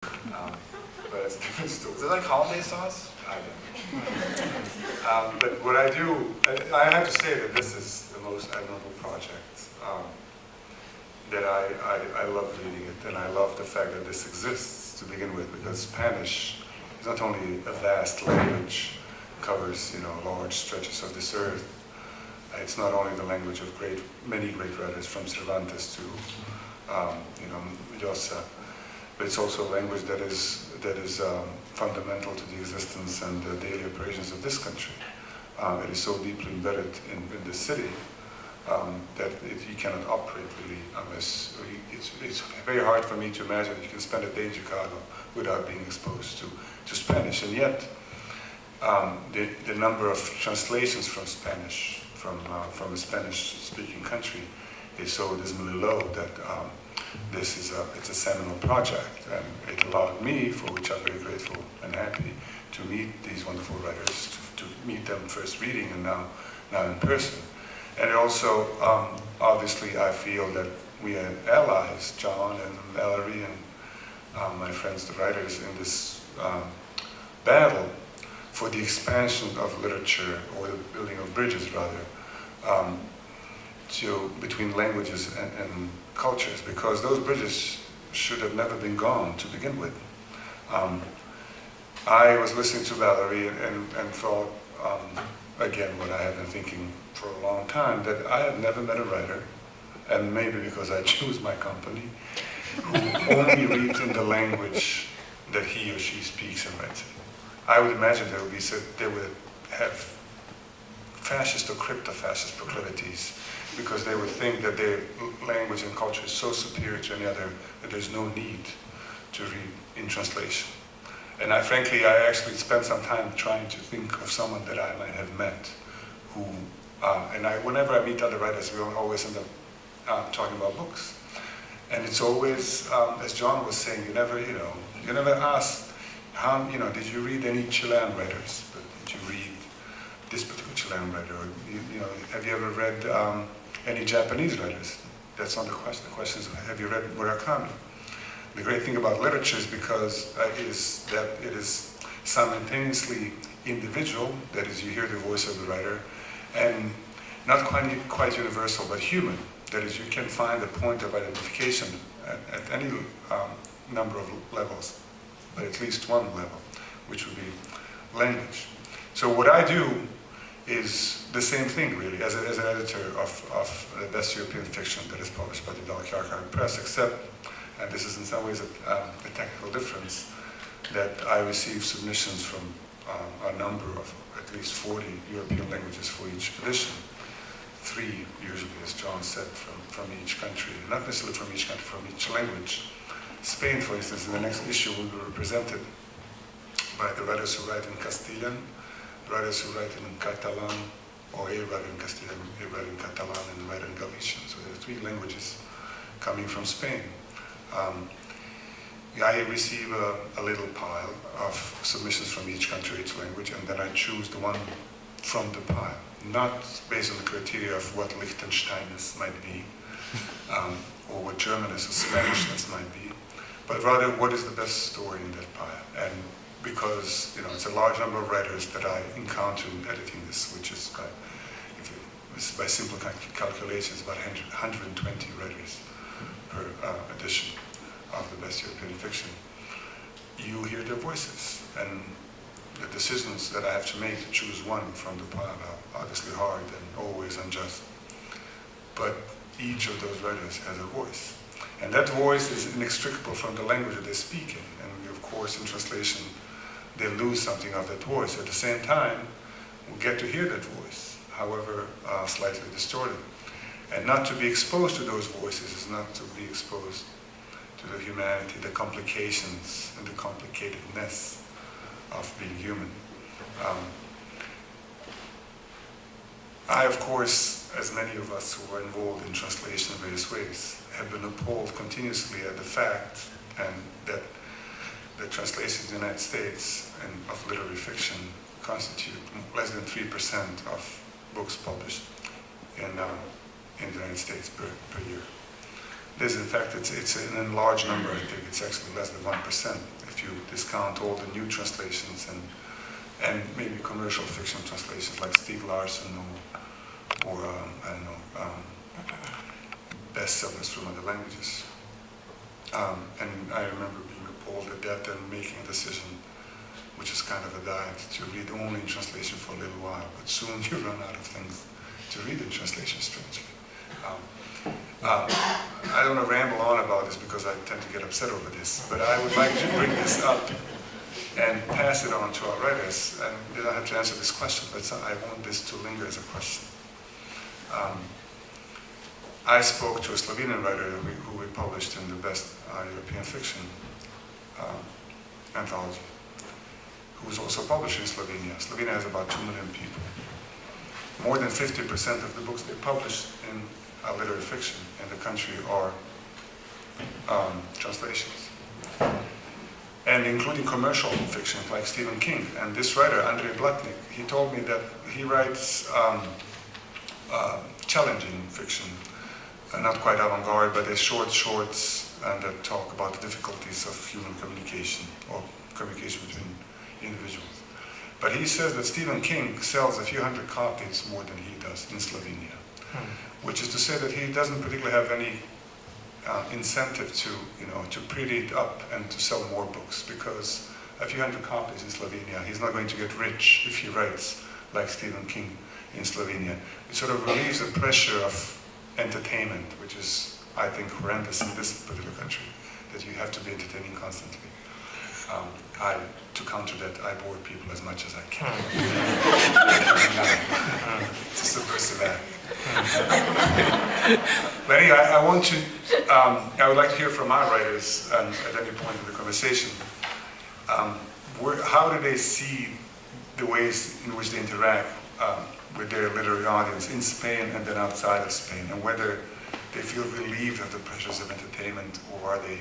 But it's a different story. Is it like holiday sauce? I don't know. But what I do, I have to say that this is the most admirable project. That I love reading it, and I love the fact that this exists to begin with, because Spanish is not only a vast language, covers large stretches of this earth. It's not only the language of many great writers, from Cervantes to Llosa, but it's also a language that is fundamental to the existence and the daily operations of this country. It is so deeply embedded in the city that you cannot operate really unless it's very hard for me to imagine that you can spend a day in Chicago without being exposed to Spanish. And yet, the number of translations from Spanish from a Spanish-speaking country is so dismally low that it's a seminal project, and it allowed me, for which I'm very grateful and happy, to meet these wonderful writers, to meet them first reading and now in person. And also, obviously, I feel that we are allies, John and Valerie and my friends, the writers, in this battle for the expansion of literature, or the building of bridges, rather, between languages and cultures, because those bridges should have never been gone to begin with. I was listening to Valerie and thought, again, what I have been thinking for a long time, that I have never met a writer, and maybe because I choose my company, who only reads in the language that he or she speaks and writes. I would imagine they would have fascist or crypto-fascist proclivities, because they would think that their language and culture is so superior to any other that there's no need to read in translation. And I actually spent some time trying to think of someone that I might have met who, whenever I meet other writers, we always end up talking about books. And it's always, as John was saying, you never ask, did you read any Chilean writers? But did you read this particular Chilean writer? Or, have you ever read any Japanese writers? That's not the question. The question is, have you read Murakami? The great thing about literature is is that it is simultaneously individual, that is, you hear the voice of the writer, and not quite universal, but human. That is, you can find a point of identification at any number of levels, but at least one level, which would be language. So what I do is the same thing, really, as an editor of the best European fiction that is published by the Dalkey Archive Press, except, and this is in some ways a technical difference, that I receive submissions from a number of at least 40 European languages for each edition. 3 usually, as John said, from each country, not necessarily from each country, from each language. Spain, for instance, in the next issue will be represented by the writers who write in Castilian, writers who write in Catalan, or a writer in Castilian, a writer in Catalan, and a writer in Galician. So there are 3 languages coming from Spain. I receive a little pile of submissions from each country, each language, and then I choose the one from the pile, not based on the criteria of what Liechtensteinness might be, or what Germanness or Spanishness might be, but rather what is the best story in that pile. And because it's a large number of writers that I encounter in editing this, which is by simple calculations about 120 writers per edition of the best European fiction. You hear their voices, and the decisions that I have to make to choose one from the pile are obviously hard and always unjust. But each of those writers has a voice, and that voice is inextricable from the language that they speak in. And of course, in translation, they lose something of that voice. At the same time, we get to hear that voice, however slightly distorted. And not to be exposed to those voices is not to be exposed to the humanity, the complications, and the complicatedness of being human. I, of course, as many of us who are involved in translation in various ways, have been appalled continuously at the fact that the translations in the United States and of literary fiction constitute less than 3% of books published in the United States per year. There's, in fact, it's an enlarged number. I think it's actually less than 1% if you discount all the new translations and maybe commercial fiction translations like Stieg Larsson or I don't know, bestsellers from other languages. And I remember being appalled at that and making a decision, which is kind of a diet, to read only in translation for a little while, but soon you run out of things to read in translation, strangely. I don't want to ramble on about this because I tend to get upset over this, but I would like to bring this up and pass it on to our writers. And they don't have to answer this question, but I want this to linger as a question. I spoke to a Slovenian writer who we published in the best European fiction anthology, who is also published in Slovenia. Slovenia has about 2 million people. More than 50% of the books they publish in literary fiction in the country are translations. And including commercial fiction like Stephen King. And this writer, Andrzej Blatnik, he told me that he writes challenging fiction, not quite avant-garde, but they're shorts and that talk about the difficulties of human communication or communication between individuals. But he says that Stephen King sells a few hundred copies more than he does in Slovenia, which is to say that he doesn't particularly have any incentive to print it up and to sell more books, because a few hundred copies in Slovenia, he's not going to get rich if he writes like Stephen King in Slovenia. It sort of relieves the pressure of entertainment, which is, I think, horrendous in this particular country, that you have to be entertaining constantly. To counter that, I bore people as much as I can. It's a subversive act. But anyway, I would like to hear from our writers at any point in the conversation. How do they see the ways in which they interact with their literary audience in Spain and then outside of Spain, and whether they feel relieved of the pressures of entertainment, or are they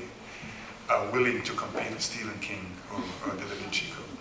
willing to compete with Stephen King or Da Vinci Code?